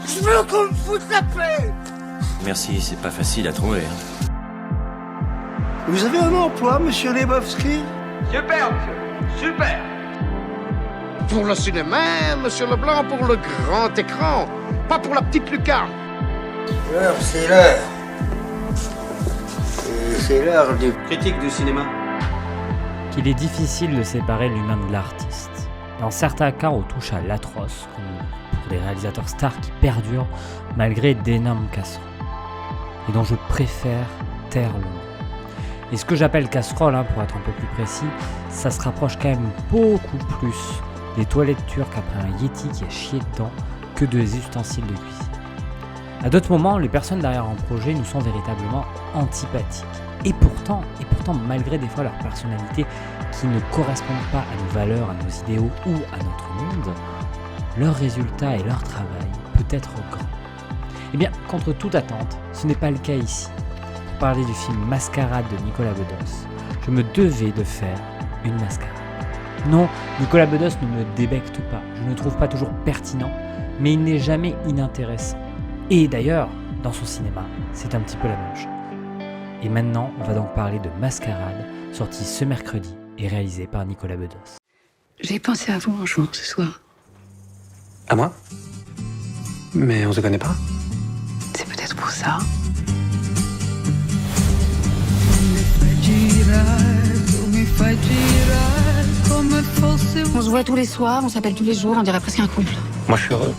Je veux qu'on me foute la paix. Merci, c'est pas facile à trouver. Vous avez un emploi, monsieur Lebowski? Super, monsieur. Super. Pour le cinéma, monsieur Leblanc, pour le grand écran, pas pour la petite lucarne. L'heure, c'est l'heure. Et c'est l'heure du... Critique du cinéma. Qu'il est difficile de séparer l'humain de l'artiste. Dans certains cas, on touche à l'atroce, comme pour des réalisateurs stars qui perdurent malgré d'énormes casseroles, et dont je préfère taire le nom. Et ce que j'appelle casserole, pour être un peu plus précis, ça se rapproche quand même beaucoup plus des toilettes turques après un Yeti qui a chié dedans que des ustensiles de cuisine. À d'autres moments, les personnes derrière un projet nous sont véritablement antipathiques. Et pourtant, malgré des fois leur personnalité qui ne correspondent pas à nos valeurs, à nos idéaux ou à notre monde, leur résultat et leur travail peut être grand. Eh bien, contre toute attente, ce n'est pas le cas ici. Pour parler du film Mascarade de Nicolas Bedos, je me devais de faire une mascarade. Non, Nicolas Bedos ne me débecte pas, je ne le trouve pas toujours pertinent, mais il n'est jamais inintéressant. Et d'ailleurs, dans son cinéma, c'est un petit peu la même chose. Et maintenant, on va donc parler de Mascarade, sorti ce mercredi et réalisé par Nicolas Bedos. J'ai pensé à vous en jouant ce soir. À moi? Mais on se connaît pas? C'est peut-être pour ça. On se voit tous les soirs, on s'appelle tous les jours, on dirait presque un couple. Moi je suis heureux.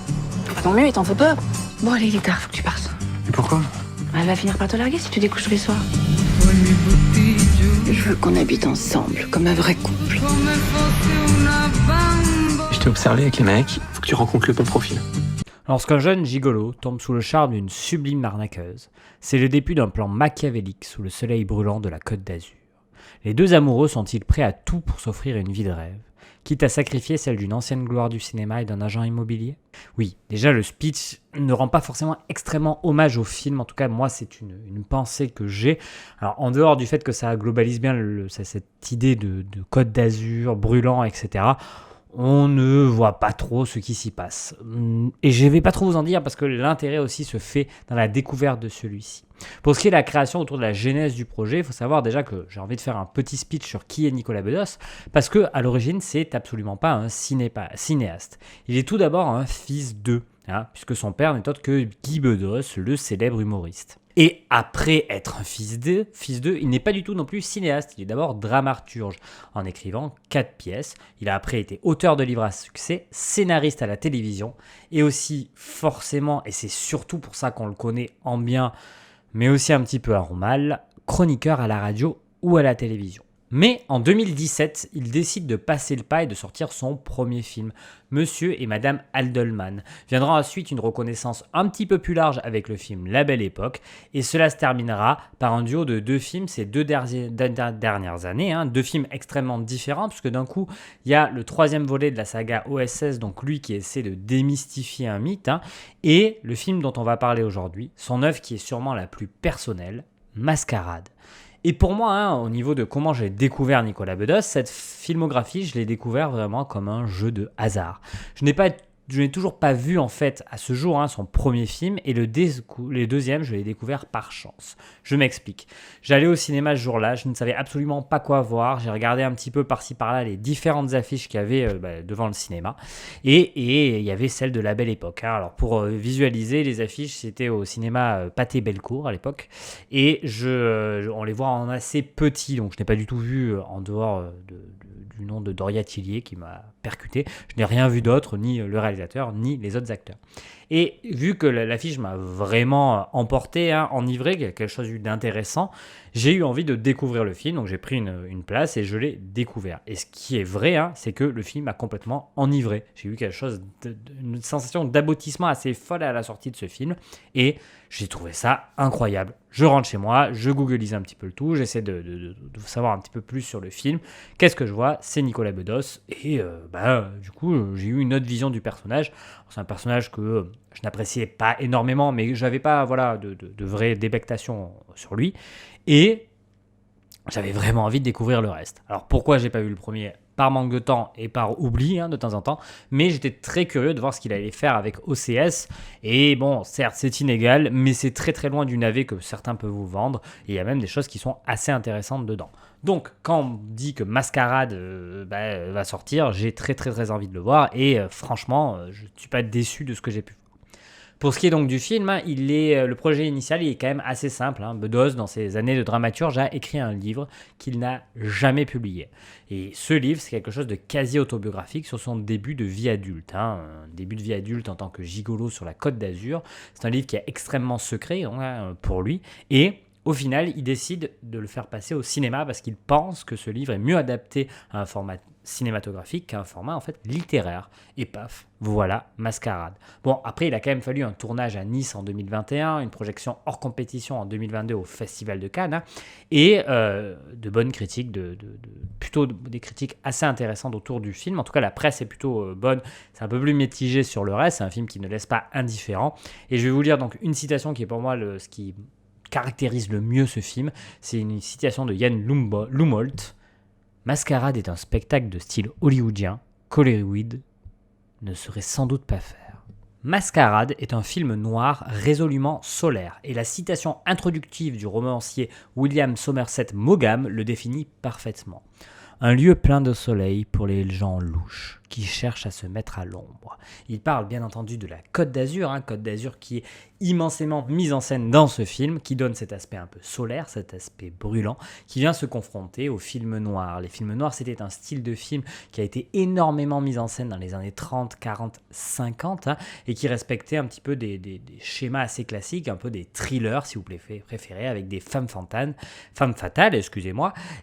Bah, tant mieux, il t'en faut peur. Bon allez, il est tard, faut que tu partes. Et pourquoi? Elle va finir par te larguer si tu découches tous les soirs. Je veux qu'on habite ensemble, comme un vrai couple. Je t'ai observé avec les mecs, faut que tu rencontres le bon profil. Lorsqu'un jeune gigolo tombe sous le charme d'une sublime arnaqueuse, c'est le début d'un plan machiavélique sous le soleil brûlant de la Côte d'Azur. Les deux amoureux sont-ils prêts à tout pour s'offrir une vie de rêve, quitte à sacrifier celle d'une ancienne gloire du cinéma et d'un agent immobilier? Oui, déjà le speech ne rend pas forcément extrêmement hommage au film, en tout cas moi c'est une pensée que j'ai. Alors en dehors du fait que ça globalise bien cette idée de Côte d'Azur, brûlant, etc., on ne voit pas trop ce qui s'y passe. Et je ne vais pas trop vous en dire parce que l'intérêt aussi se fait dans la découverte de celui-ci. Pour ce qui est de la création autour de la genèse du projet, il faut savoir déjà que j'ai envie de faire un petit speech sur qui est Nicolas Bedos, parce qu'à l'origine, c'est absolument pas un cinéaste. Il est tout d'abord un fils d'eux, puisque son père n'est autre que Guy Bedos, le célèbre humoriste. Et après être un fils d'eux, il n'est pas du tout non plus cinéaste. Il est d'abord dramaturge, en écrivant 4 pièces. Il a après été auteur de livres à succès, scénariste à la télévision, et aussi forcément, et c'est surtout pour ça qu'on le connaît en bien, mais aussi un petit peu en mal, chroniqueur à la radio ou à la télévision. Mais en 2017, il décide de passer le pas et de sortir son premier film, Monsieur et Madame Aldelman. Viendra ensuite une reconnaissance un petit peu plus large avec le film La Belle Époque, et cela se terminera par un duo de 2 films ces 2 dernières années, 2 films extrêmement différents, puisque d'un coup, il y a le 3e volet de la saga OSS, donc lui qui essaie de démystifier un mythe, et le film dont on va parler aujourd'hui, son œuvre qui est sûrement la plus personnelle, Mascarade. Et pour moi, au niveau de comment j'ai découvert Nicolas Bedos, cette filmographie, je l'ai découvert vraiment comme un jeu de hasard. Je n'ai toujours pas vu en fait à ce jour son premier film, et le deuxième, je l'ai découvert par chance. Je m'explique. J'allais au cinéma ce jour-là, je ne savais absolument pas quoi voir. J'ai regardé un petit peu par-ci par-là les différentes affiches qu'il y avait devant le cinéma, et il y avait celle de La Belle Époque. Alors pour visualiser les affiches, c'était au cinéma Pathé Bellecour à l'époque, et on les voit en assez petit, donc je n'ai pas du tout vu en dehors du nom de Doria Tillier qui m'a percuté. Je n'ai rien vu d'autre, ni le réalisateur, ni les autres acteurs. Et vu que l'affiche m'a vraiment emporté, enivré, quelque chose d'intéressant, j'ai eu envie de découvrir le film, donc j'ai pris une place et je l'ai découvert. Et ce qui est vrai, c'est que le film m'a complètement enivré. J'ai eu quelque chose, une sensation d'aboutissement assez folle à la sortie de ce film, et j'ai trouvé ça incroyable. Je rentre chez moi, je googlise un petit peu le tout, j'essaie de savoir un petit peu plus sur le film. Qu'est-ce que je vois? C'est Nicolas Bedos, et du coup, j'ai eu une autre vision du personnage. C'est un personnage que je n'appréciais pas énormément, mais j'avais pas de vraie débectation sur lui, et j'avais vraiment envie de découvrir le reste. Alors pourquoi j'ai pas vu le premier? par manque de temps et par oubli de temps en temps, mais j'étais très curieux de voir ce qu'il allait faire avec OCS. Et bon, certes, c'est inégal, mais c'est très très loin du navet que certains peuvent vous vendre, et il y a même des choses qui sont assez intéressantes dedans. Donc, quand on dit que Mascarade va sortir, j'ai très très très envie de le voir, et franchement, je ne suis pas déçu de ce que j'ai pu voir. Pour ce qui est donc du film, le projet initial il est quand même assez simple. Bedos, dans ses années de dramaturge, a écrit un livre qu'il n'a jamais publié. Et ce livre, c'est quelque chose de quasi autobiographique sur son début de vie adulte. Un début de vie adulte en tant que gigolo sur la Côte d'Azur. C'est un livre qui est extrêmement secret pour lui. Et au final, il décide de le faire passer au cinéma parce qu'il pense que ce livre est mieux adapté à un format cinématographique qu'à un format en fait littéraire. Et paf, voilà Mascarade. Bon, après, il a quand même fallu un tournage à Nice en 2021, une projection hors compétition en 2022 au Festival de Cannes, et de bonnes critiques, plutôt des critiques assez intéressantes autour du film. En tout cas, la presse est plutôt bonne. C'est un peu plus mitigé sur le reste. C'est un film qui ne laisse pas indifférent. Et je vais vous lire donc une citation qui est pour moi ce qui caractérise le mieux ce film. C'est une citation de Yann Lumholt. Mascarade est un spectacle de style hollywoodien qu'Hollywood ne saurait sans doute pas faire. Mascarade est un film noir résolument solaire, et la citation introductive du romancier William Somerset Maugham le définit parfaitement. Un lieu plein de soleil pour les gens louches qui cherchent à se mettre à l'ombre. Il parle bien entendu de la Côte d'Azur, Côte d'Azur qui est immensément mise en scène dans ce film, qui donne cet aspect un peu solaire, cet aspect brûlant, qui vient se confronter aux films noirs. Les films noirs, c'était un style de film qui a été énormément mis en scène dans les années 30, 40, 50, et qui respectait un petit peu des schémas assez classiques, un peu des thrillers, si vous préférez, avec des femmes fatales,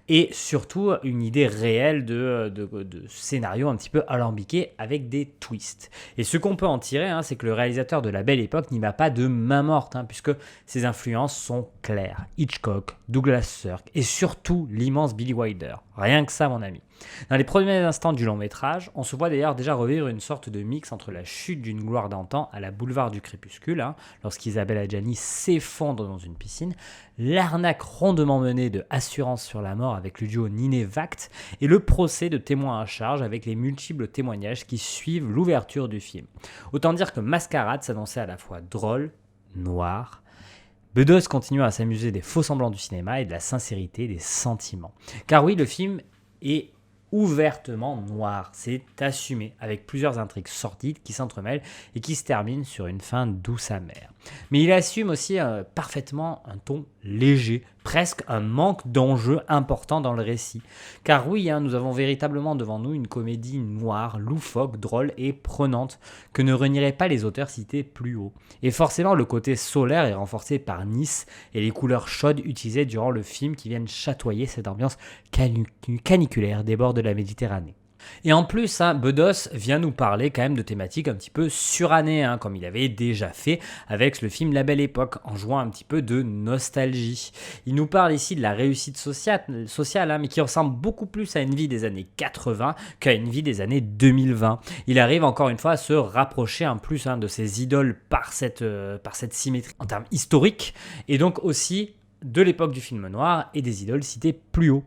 et surtout une idée réelle de scénario un petit peu alambiqué avec des twists. Et ce qu'on peut en tirer, c'est que le réalisateur de La Belle Époque n'y va pas de main morte, puisque ses influences sont claires. Hitchcock, Douglas Sirk et surtout l'immense Billy Wilder. Rien que ça, mon ami. Dans les premiers instants du long métrage, on se voit d'ailleurs déjà revivre une sorte de mix entre la chute d'une gloire d'antan à la boulevard du crépuscule, lorsqu'Isabelle Adjani s'effondre dans une piscine, l'arnaque rondement menée de Assurance sur la mort avec le duo Ninet-Vact et le procès de témoins à charge avec les multiples témoignages qui suivent l'ouverture du film. Autant dire que Mascarade s'annonçait à la fois drôle, noir. Bedos continue à s'amuser des faux semblants du cinéma et de la sincérité des sentiments. Car oui, le film est ouvertement noir, c'est assumé, avec plusieurs intrigues sordides qui s'entremêlent et qui se terminent sur une fin douce amère. Mais il assume aussi parfaitement un ton léger, presque un manque d'enjeu important dans le récit. Car oui, nous avons véritablement devant nous une comédie noire, loufoque, drôle et prenante, que ne renieraient pas les auteurs cités plus haut. Et forcément, le côté solaire est renforcé par Nice et les couleurs chaudes utilisées durant le film qui viennent chatoyer cette ambiance caniculaire des bords de la Méditerranée. Et en plus, Bedos vient nous parler quand même de thématiques un petit peu surannées, comme il avait déjà fait avec le film La Belle Époque, en jouant un petit peu de nostalgie. Il nous parle ici de la réussite sociale, mais qui ressemble beaucoup plus à une vie des années 80 qu'à une vie des années 2020. Il arrive encore une fois à se rapprocher en plus de ses idoles par cette symétrie en termes historiques, et donc aussi de l'époque du film noir et des idoles citées plus haut.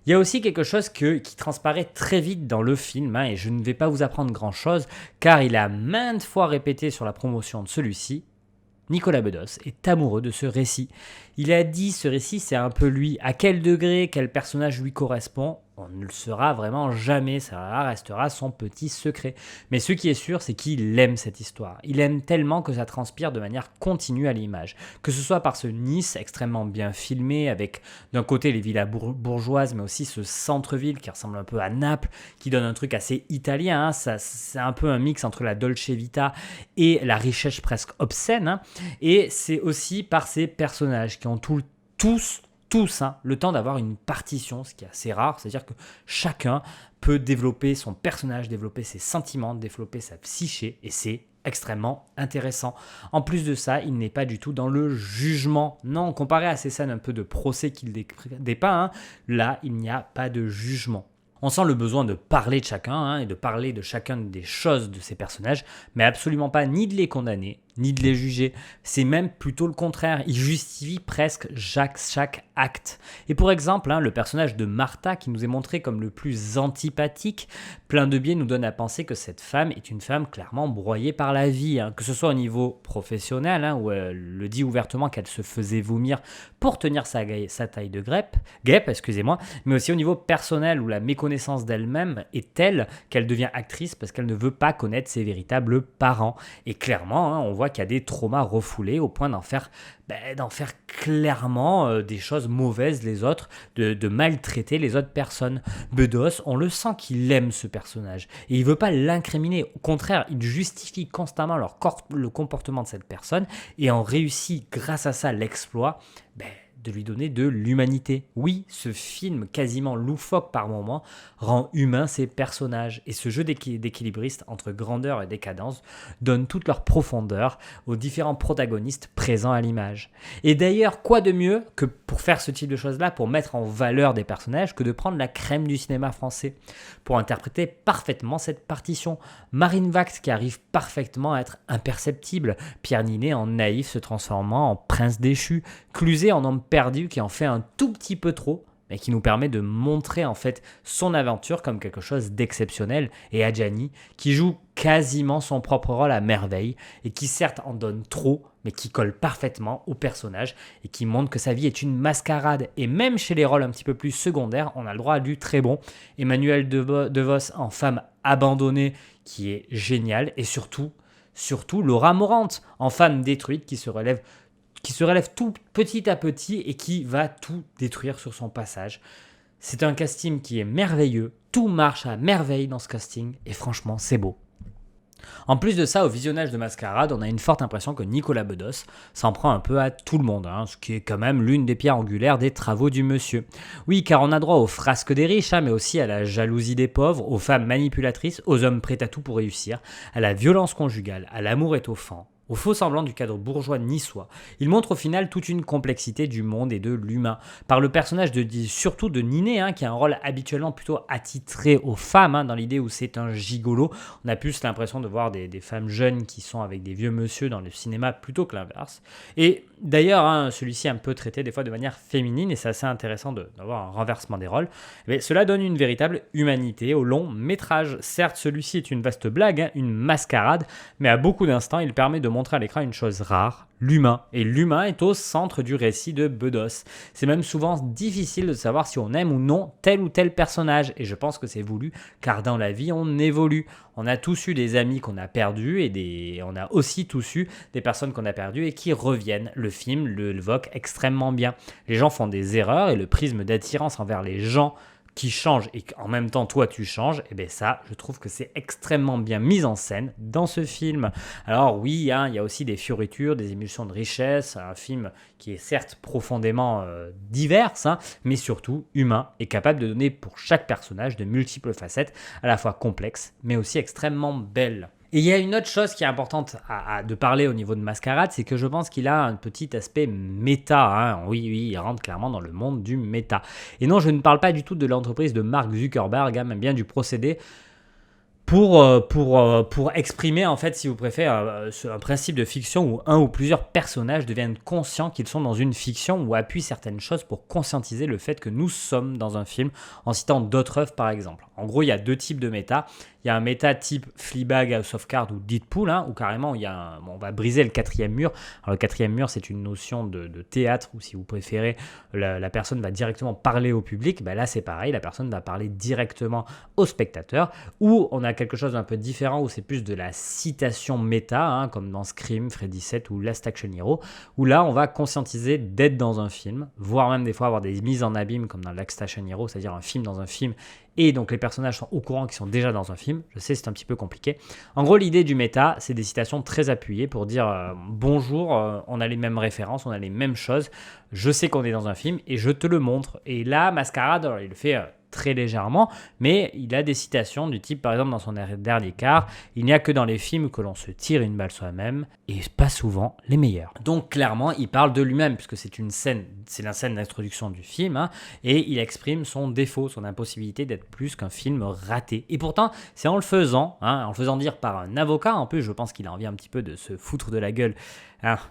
Il y a aussi quelque chose qui transparaît très vite dans le film, et je ne vais pas vous apprendre grand-chose, car il a maintes fois répété sur la promotion de celui-ci, Nicolas Bedos est amoureux de ce récit. Il a dit ce récit, c'est un peu lui. À quel degré, quel personnage lui correspond, on ne le saura vraiment jamais, ça restera son petit secret. Mais ce qui est sûr, c'est qu'il aime cette histoire. Il aime tellement que ça transpire de manière continue à l'image. Que ce soit par ce Nice extrêmement bien filmé, avec d'un côté les villas bourgeoises, mais aussi ce centre-ville qui ressemble un peu à Naples, qui donne un truc assez italien. C'est un peu un mix entre la Dolce Vita et la richesse presque obscène. Et c'est aussi par ces personnages qui ont tous le temps d'avoir une partition, ce qui est assez rare, c'est-à-dire que chacun peut développer son personnage, développer ses sentiments, développer sa psyché, et c'est extrêmement intéressant. En plus de ça, il n'est pas du tout dans le jugement. Non, comparé à ces scènes un peu de procès qu'il dépeint, là, il n'y a pas de jugement. On sent le besoin de parler de chacun et de parler de chacune des choses de ces personnages, mais absolument pas ni de les condamner, ni de les juger. C'est même plutôt le contraire. Il justifie presque chaque acte. Et pour exemple, le personnage de Martha, qui nous est montré comme le plus antipathique, plein de biais nous donne à penser que cette femme est une femme clairement broyée par la vie, que ce soit au niveau professionnel, où elle le dit ouvertement qu'elle se faisait vomir pour tenir sa taille de guêpe, mais aussi au niveau personnel, où la méconnaissance d'elle-même est telle qu'elle devient actrice parce qu'elle ne veut pas connaître ses véritables parents. Et clairement, on voit qu'il y a des traumas refoulés au point d'en faire clairement des choses mauvaises les autres, de maltraiter les autres personnes. Bedos, on le sent qu'il aime ce personnage et il veut pas l'incriminer. Au contraire, il justifie constamment le comportement de cette personne et en réussit grâce à ça l'exploit de lui donner de l'humanité. Oui, ce film quasiment loufoque par moments rend humain ces personnages et ce jeu d'équilibriste entre grandeur et décadence donne toute leur profondeur aux différents protagonistes présents à l'image. Et d'ailleurs, quoi de mieux que pour faire ce type de choses-là, pour mettre en valeur des personnages, que de prendre la crème du cinéma français pour interpréter parfaitement cette partition. Marine Vact qui arrive parfaitement à être imperceptible, Pierre Ninet en naïf se transformant en prince déchu, Cluzet en homme perdu qui en fait un tout petit peu trop, mais qui nous permet de montrer en fait son aventure comme quelque chose d'exceptionnel, et Adjani qui joue quasiment son propre rôle à merveille et qui certes en donne trop, mais qui colle parfaitement au personnage et qui montre que sa vie est une mascarade. Et même chez les rôles un petit peu plus secondaires, on a le droit à du très bon. Emmanuelle DeVos en femme abandonnée qui est géniale, et surtout Laura Morante en femme détruite qui se relève tout petit à petit et qui va tout détruire sur son passage. C'est un casting qui est merveilleux, tout marche à merveille dans ce casting et franchement c'est beau. En plus de ça, au visionnage de Mascarade, on a une forte impression que Nicolas Bedos s'en prend un peu à tout le monde, ce qui est quand même l'une des pierres angulaires des travaux du monsieur. Oui, car on a droit aux frasques des riches, mais aussi à la jalousie des pauvres, aux femmes manipulatrices, aux hommes prêts à tout pour réussir, à la violence conjugale, à l'amour étoffant, au faux semblant du cadre bourgeois niçois. Il montre au final toute une complexité du monde et de l'humain, par le personnage surtout de Ninet, qui a un rôle habituellement plutôt attitré aux femmes, dans l'idée où c'est un gigolo. On a plus l'impression de voir des femmes jeunes qui sont avec des vieux monsieur dans le cinéma plutôt que l'inverse. Et d'ailleurs, celui-ci est un peu traité des fois de manière féminine, et c'est assez intéressant d'avoir un renversement des rôles. Mais cela donne une véritable humanité au long métrage. Certes, celui-ci est une vaste blague, une mascarade, mais à beaucoup d'instants, il permet de montrer à l'écran une chose rare, l'humain. Et l'humain est au centre du récit de Bedos. C'est même souvent difficile de savoir si on aime ou non tel ou tel personnage. Et je pense que c'est voulu, car dans la vie, on évolue. On a tous eu des amis qu'on a perdus et on a aussi tous eu des personnes qu'on a perdues et qui reviennent. Le film l'évoque extrêmement bien. Les gens font des erreurs et le prisme d'attirance envers les gens qui change et qu'en même temps toi tu changes, et bien ça je trouve que c'est extrêmement bien mis en scène dans ce film. Alors oui, il y a aussi des fioritures, des émulsions de richesse, un film qui est certes profondément divers, mais surtout humain et capable de donner pour chaque personnage de multiples facettes, à la fois complexes mais aussi extrêmement belles. Et il y a une autre chose qui est importante de parler au niveau de Mascarade, c'est que je pense qu'il a un petit aspect méta. Oui, il rentre clairement dans le monde du méta. Et non, je ne parle pas du tout de l'entreprise de Mark Zuckerberg, mais bien du procédé pour exprimer, en fait, si vous préférez, un principe de fiction où un ou plusieurs personnages deviennent conscients qu'ils sont dans une fiction ou appuient certaines choses pour conscientiser le fait que nous sommes dans un film, en citant d'autres œuvres par exemple. En gros, il y a deux types de méta. Il y a un méta type Fleabag, House of Cards ou Deadpool, où carrément on va briser le quatrième mur. Alors, le quatrième mur, c'est une notion de théâtre où, si vous préférez, la personne va directement parler au public. Là, c'est pareil, la personne va parler directement au spectateur. Ou on a quelque chose d'un peu différent où c'est plus de la citation méta, comme dans Scream, Freddy 7 ou Last Action Hero, où là, on va conscientiser d'être dans un film, voire même des fois avoir des mises en abîme comme dans Last Action Hero, c'est-à-dire un film dans un film. Et donc les personnages sont au courant qu'ils sont déjà dans un film. Je sais, c'est un petit peu compliqué. En gros, l'idée du méta, c'est des citations très appuyées pour dire bonjour, on a les mêmes références, on a les mêmes choses. Je sais qu'on est dans un film et je te le montre. Et là, Mascarade, il le fait très légèrement, mais il a des citations du type, par exemple dans son dernier quart, il n'y a que dans les films que l'on se tire une balle soi-même, et pas souvent les meilleurs. Donc clairement, il parle de lui-même, puisque c'est la scène d'introduction du film, hein, et il exprime son défaut, son impossibilité d'être plus qu'un film raté. Et pourtant, c'est en le faisant dire par un avocat, en plus je pense qu'il a envie un petit peu de se foutre de la gueule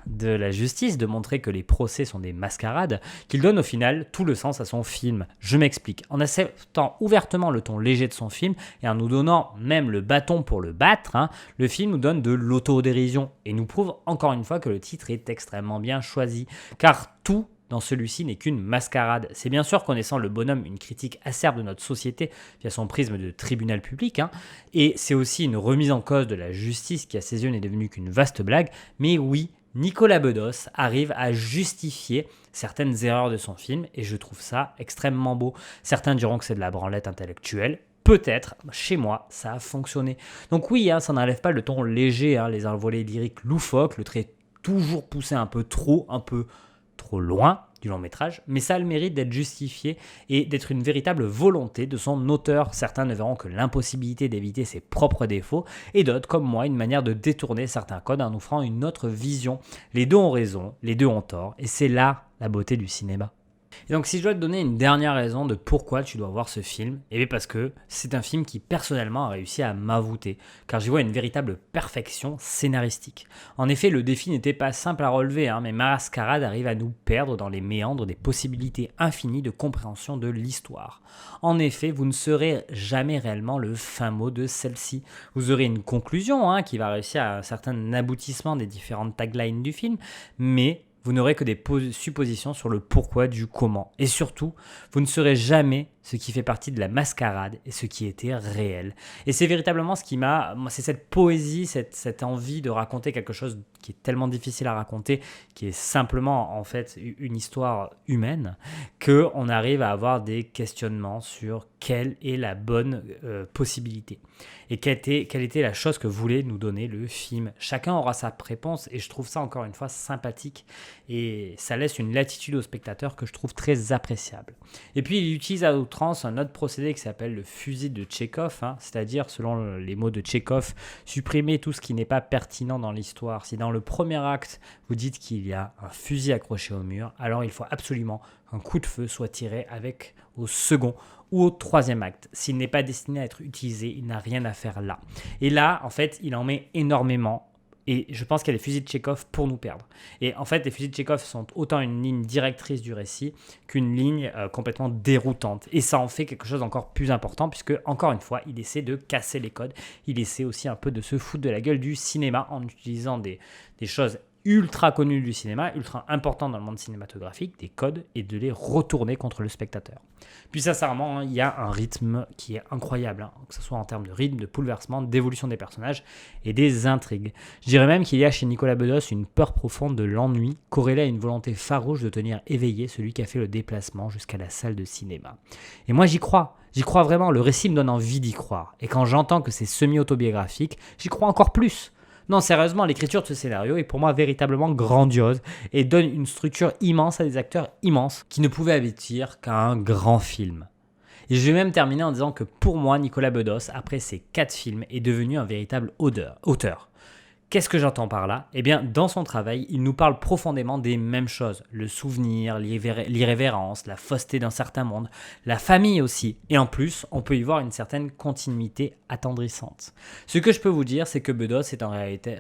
de la justice, de montrer que les procès sont des mascarades, qu'il donne au final tout le sens à son film. Je m'explique. En acceptant ouvertement le ton léger de son film et en nous donnant même le bâton pour le battre, le film nous donne de l'autodérision et nous prouve encore une fois que le titre est extrêmement bien choisi, car tout dans celui-ci n'est qu'une mascarade. C'est bien sûr, connaissant le bonhomme, une critique acerbe de notre société via son prisme de tribunal public, et c'est aussi une remise en cause de la justice qui à ses yeux n'est devenue qu'une vaste blague, mais oui, Nicolas Bedos arrive à justifier certaines erreurs de son film, et je trouve ça extrêmement beau. Certains diront que c'est de la branlette intellectuelle, peut-être, chez moi, ça a fonctionné. Donc oui, ça n'enlève pas le ton léger, les envolées lyriques loufoques, le trait toujours poussé un peu trop loin du long métrage, mais ça a le mérite d'être justifié et d'être une véritable volonté de son auteur. Certains ne verront que l'impossibilité d'éviter ses propres défauts, et d'autres, comme moi, une manière de détourner certains codes en offrant une autre vision. Les deux ont raison, les deux ont tort, et c'est là la beauté du cinéma. Et donc si je dois te donner une dernière raison de pourquoi tu dois voir ce film, et bien parce que c'est un film qui personnellement a réussi à m'envoûter, car j'y vois une véritable perfection scénaristique. En effet, le défi n'était pas simple à relever, mais Mascarade arrive à nous perdre dans les méandres des possibilités infinies de compréhension de l'histoire. En effet, vous ne serez jamais réellement le fin mot de celle-ci. Vous aurez une conclusion qui va réussir à un certain aboutissement des différentes taglines du film, mais vous n'aurez que des suppositions sur le pourquoi du comment. Et surtout, vous ne saurez jamais ce qui fait partie de la mascarade et ce qui était réel. Et c'est véritablement ce qui c'est cette poésie, cette envie de raconter quelque chose qui est tellement difficile à raconter, qui est simplement en fait une histoire humaine, qu'on arrive à avoir des questionnements sur quelle est la bonne possibilité. Et quelle était la chose que voulait nous donner le film. Chacun aura sa réponse et je trouve ça encore une fois sympathique et ça laisse une latitude au spectateur que je trouve très appréciable. Et puis il utilise à outrance un autre procédé qui s'appelle le fusil de Tchekhov, c'est-à-dire selon les mots de Tchekhov, supprimer tout ce qui n'est pas pertinent dans l'histoire. Si dans le premier acte vous dites qu'il y a un fusil accroché au mur, alors il faut absolument qu'un coup de feu soit tiré au second ou au troisième acte. S'il n'est pas destiné à être utilisé, il n'a rien à faire là. Et là, en fait, il en met énormément. Et je pense qu'il y a des fusils de Tchekhov pour nous perdre. Et en fait, les fusils de Tchekhov sont autant une ligne directrice du récit qu'une ligne complètement déroutante. Et ça en fait quelque chose d'encore plus important puisque, encore une fois, il essaie de casser les codes. Il essaie aussi un peu de se foutre de la gueule du cinéma en utilisant des choses ultra connues du cinéma, ultra importantes dans le monde cinématographique, des codes, et de les retourner contre le spectateur. Puis sincèrement, il y a un rythme qui est incroyable, que ce soit en termes de rythme, de bouleversement, d'évolution des personnages et des intrigues. Je dirais même qu'il y a chez Nicolas Bedos une peur profonde de l'ennui, corrélée à une volonté farouche de tenir éveillé celui qui a fait le déplacement jusqu'à la salle de cinéma. Et moi j'y crois vraiment, le récit me donne envie d'y croire. Et quand j'entends que c'est semi-autobiographique, j'y crois encore plus. Non, sérieusement, l'écriture de ce scénario est pour moi véritablement grandiose et donne une structure immense à des acteurs immenses qui ne pouvaient aboutir qu'à un grand film. Et je vais même terminer en disant que pour moi, Nicolas Bedos, après ses 4 films, est devenu un véritable auteur. Qu'est-ce que j'entends par là ? Eh bien, dans son travail, il nous parle profondément des mêmes choses. Le souvenir, l'irrévérence, la fausseté d'un certain monde, la famille aussi. Et en plus, on peut y voir une certaine continuité attendrissante. Ce que je peux vous dire, c'est que Bedos est un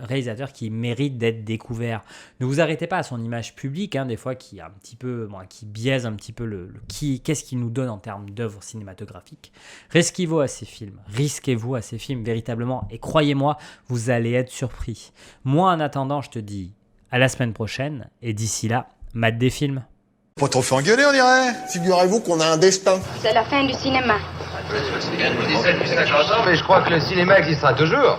réalisateur qui mérite d'être découvert. Ne vous arrêtez pas à son image publique, des fois qui biaise un petit peu qu'est-ce qu'il nous donne en termes d'œuvres cinématographiques. Risquez-vous à ces films véritablement. Et croyez-moi, vous allez être surpris. Moi, en attendant, je te dis à la semaine prochaine, et d'ici là, mate des films. Pas trop fait engueuler, on dirait. Figurez-vous qu'on a un destin. C'est la fin du cinéma. Je dis ça depuis 50 ans, mais je crois que le cinéma existera toujours.